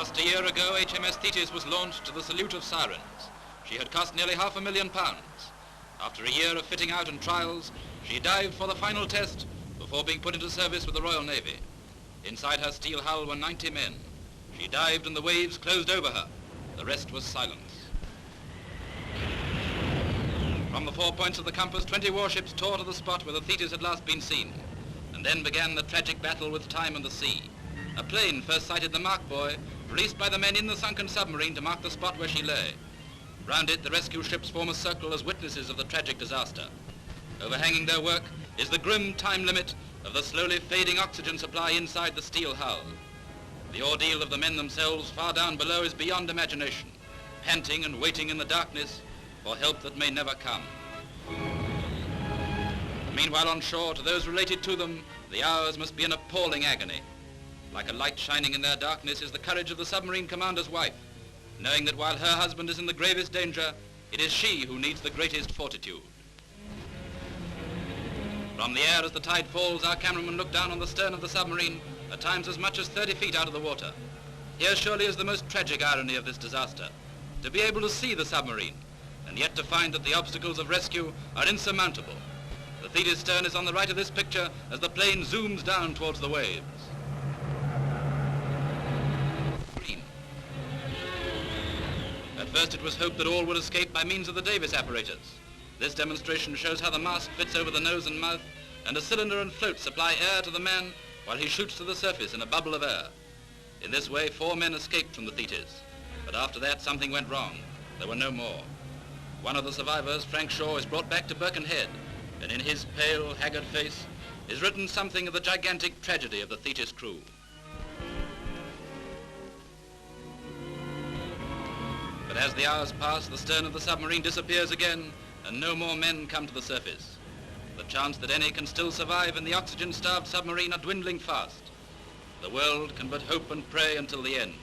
Just a year ago, HMS Thetis was launched to the salute of sirens. She had cost nearly £500,000. After a year of fitting out and trials, she dived for the final test before being put into service with the Royal Navy. Inside her steel hull were 90 men. She dived and the waves closed over her. The rest was silence. From the 4 points of the compass, 20 warships tore to the spot where the Thetis had last been seen. And then began the tragic battle with time and the sea. A plane first sighted the mark buoy, released by the men in the sunken submarine to mark the spot where she lay. Round it, the rescue ships form a circle as witnesses of the tragic disaster. Overhanging their work is the grim time limit of the slowly fading oxygen supply inside the steel hull. The ordeal of the men themselves far down below is beyond imagination, panting and waiting in the darkness for help that may never come. Meanwhile on shore, to those related to them, the hours must be an appalling agony. Like a light shining in their darkness is the courage of the submarine commander's wife, knowing that while her husband is in the gravest danger, it is she who needs the greatest fortitude. From the air as the tide falls, our cameramen look down on the stern of the submarine, at times as much as 30 feet out of the water. Here surely is the most tragic irony of this disaster, to be able to see the submarine, and yet to find that the obstacles of rescue are insurmountable. The Thetis stern is on the right of this picture as the plane zooms down towards the waves. At first it was hoped that all would escape by means of the Davis Apparatus. This demonstration shows how the mask fits over the nose and mouth, and a cylinder and float supply air to the man while he shoots to the surface in a bubble of air. In this way, 4 men escaped from the Thetis, but after that something went wrong. There were no more. One of the survivors, Frank Shaw, is brought back to Birkenhead, and in his pale, haggard face is written something of the gigantic tragedy of the Thetis crew. But as the hours pass, the stern of the submarine disappears again, and no more men come to the surface. The chance that any can still survive in the oxygen-starved submarine are dwindling fast. The world can but hope and pray until the end.